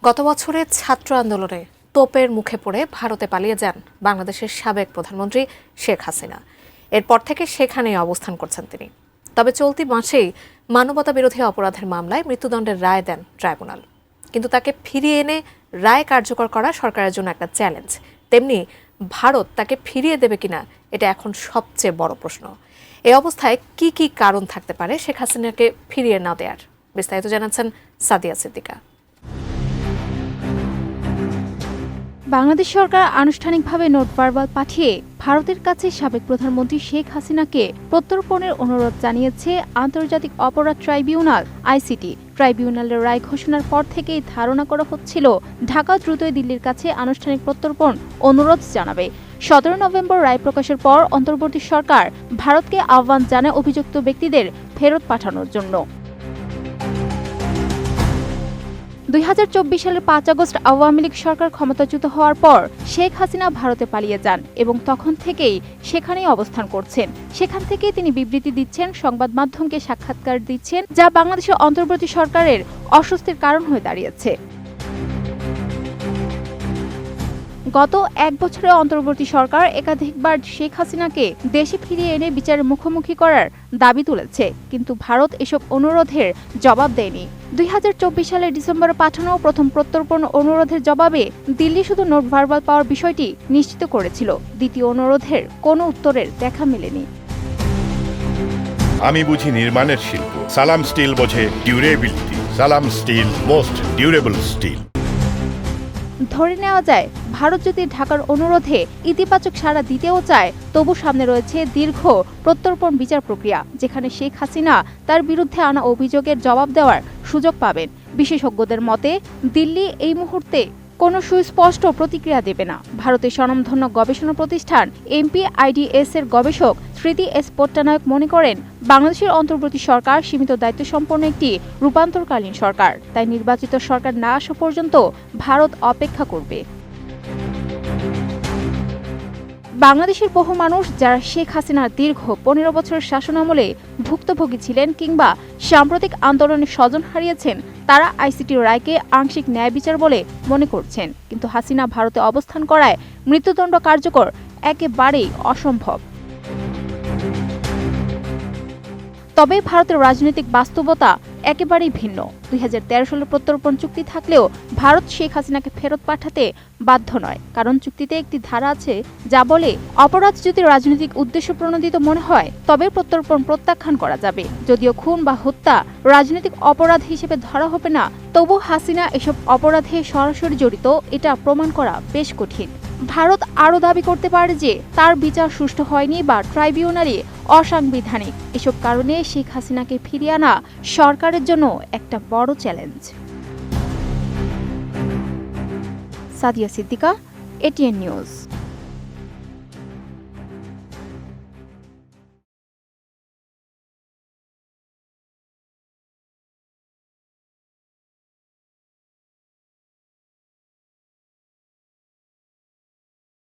গত বছরের ছাত্র আন্দোলনে তোপের মুখে পড়ে ভারতে পালিয়ে যান বাংলাদেশের সাবেক প্রধানমন্ত্রী শেখ হাসিনা। এরপর থেকে সেখানেই অবস্থান করছেন তিনি। তবে চলতি মাসেই মানবতা বিরোধী অপরাধের মামলায় মৃত্যুদণ্ডের রায় দেন ট্রাইব্যুনাল। কিন্তু তাকে ফিরিয়ে এনে রায় কার্যকর করা সরকারের জন্য একটা চ্যালেঞ্জ। তেমনি ভারত তাকে ফিরিয়ে দেবে কিনা এটা এখন সবচেয়ে বড় প্রশ্ন। এই অবস্থায় কি কি কারণ থাকতে পারে শেখ হাসিনাকে ফিরিয়ে না দেওয়ার? বিস্তারিত জানাচ্ছেন সাদিয়া সিদ্দিকা। বাংলাদেশ সরকার আনুষ্ঠানিকভাবে নোট ভার্বাল পাঠিয়ে ভারতের কাছে সাবেক প্রধানমন্ত্রী শেখ হাসিনাকে প্রত্যর্পণের অনুরোধ জানিয়েছে আন্তর্জাতিক অপরাধ ট্রাইব্যুনাল আইসিটি। ট্রাইব্যুনালের রায় ঘোষণার পর থেকেই ধারণা করা হচ্ছিল ঢাকা দ্রুতই দিল্লির কাছে আনুষ্ঠানিক প্রত্যর্পণ অনুরোধ জানাবে। 17 নভেম্বর রায় প্রকাশের পর অন্তর্বর্তী সরকার ভারতকে আহ্বান জানায় অভিযুক্ত ব্যক্তিদের ফেরত পাঠানোর জন্য। 2024 সালের 5 আগস্ট আওয়ামী লীগ সরকার ক্ষমতাচ্যুত হওয়ার পর শেখ হাসিনা ভারতে পালিয়ে যান এবং তখন থেকেই সেখানেই অবস্থান করছেন। সেখান থেকে তিনি বিবৃতি দিচ্ছেন, সংবাদ মাধ্যমকে সাক্ষাৎকার দিচ্ছেন, যা বাংলাদেশের অন্তর্বর্তী সরকারের অস্বস্তির কারণ হয়ে দাঁড়িয়েছে। গত এক বছরে অন্তর্বর্তী সরকার একাধিকবার শেখ হাসিনাকে দেশে ফিরিয়ে এনে বিচারের মুখোমুখি করার দাবি তুলেছে, কিন্তু ভারত এসব অনুরোধের জবাব দেয়নি। 2024 সালের ডিসেম্বরে পাঠানো প্রথম প্রত্যর্পণ অনুরোধের জবাবে দিল্লি শুধু নোট ভার্বাল পাওয়ার বিষয়টি নিশ্চিত করেছিল। দ্বিতীয় অনুরোধের কোনো উত্তরের দেখা মেলেনি। আমি বুঝি নির্মাণের শিল্প, সালাম স্টিল বোঝে ডিউরেবিলিটি। সালাম স্টিল, মোস্ট ডিউরেবল স্টিল। ধরে নেওয়া যায়, ভারত যদি ঢাকার অনুরোধে ইতিবাচক সাড়া দিতেও চায়, তবু সামনে রয়েছে দীর্ঘ প্রত্যর্পণ বিচার প্রক্রিয়া, যেখানে শেখ হাসিনা তার বিরুদ্ধে আনা অভিযোগের জবাব দেওয়ার সুযোগ পাবেন। বিশেষজ্ঞদের মতে, দিল্লি এই মুহূর্তে কোনো সুস্পষ্ট প্রতিক্রিয়া দেবে না। ভারতের স্বনামধন্য গবেষণা প্রতিষ্ঠান MPIDS এর গবেষক স্মৃতি এস পট্টনায়ক মনে করেন, বাংলাদেশের অন্তর্বর্তী সরকার সীমিত দায়িত্বসম্পন্ন একটি রূপান্তরকালীন সরকার। তাই নির্বাচিত সরকার না আসা পর্যন্ত ভারত অপেক্ষা করবে। বাংলাদেশের বহু মানুষ যারা শেখ হাসিনার দীর্ঘ 15 বছরের শাসনামলে ভুক্তভোগী ছিলেন কিংবা সাম্প্রতিক আন্দোলনে স্বজন হারিয়েছেন, তারা আইসিটির রায়কে আংশিক ন্যায় বিচার বলে মনে করছেন। কিন্তু হাসিনা ভারতে অবস্থান করায় মৃত্যুদণ্ড কার্যকর একেবারেই অসম্ভব। তবে ভারতের রাজনৈতিক বাস্তবতা একেবারেই ভিন্ন। 2013 সালের প্রত্যর্পণ চুক্তি থাকলেও ভারত শেখ হাসিনাকে ফেরত পাঠাতে বাধ্য নয়, কারণ চুক্তিতে একটি ধারা আছে যা বলে, অপরাধ যদি রাজনৈতিক উদ্দেশ্য প্রণোদিত মনে হয় তবে প্রত্যর্পণ প্রত্যাখ্যান করা যাবে। যদিও খুন বা হত্যা রাজনৈতিক অপরাধ হিসেবে ধরা হবে না, তবু হাসিনা এসব অপরাধে সরাসরি জড়িত এটা প্রমাণ করা বেশ কঠিন। ভারত আরও দাবি করতে পারে যে তার বিচার সুষ্ঠু হয়নি বা ট্রাইব্যুনালে অসাংবিধানিক। এসব কারণে শেখ হাসিনাকে ফিরিয়ে আনা সরকারের জন্য একটা বড় challenge. Sadia Siddiqua, ATN news.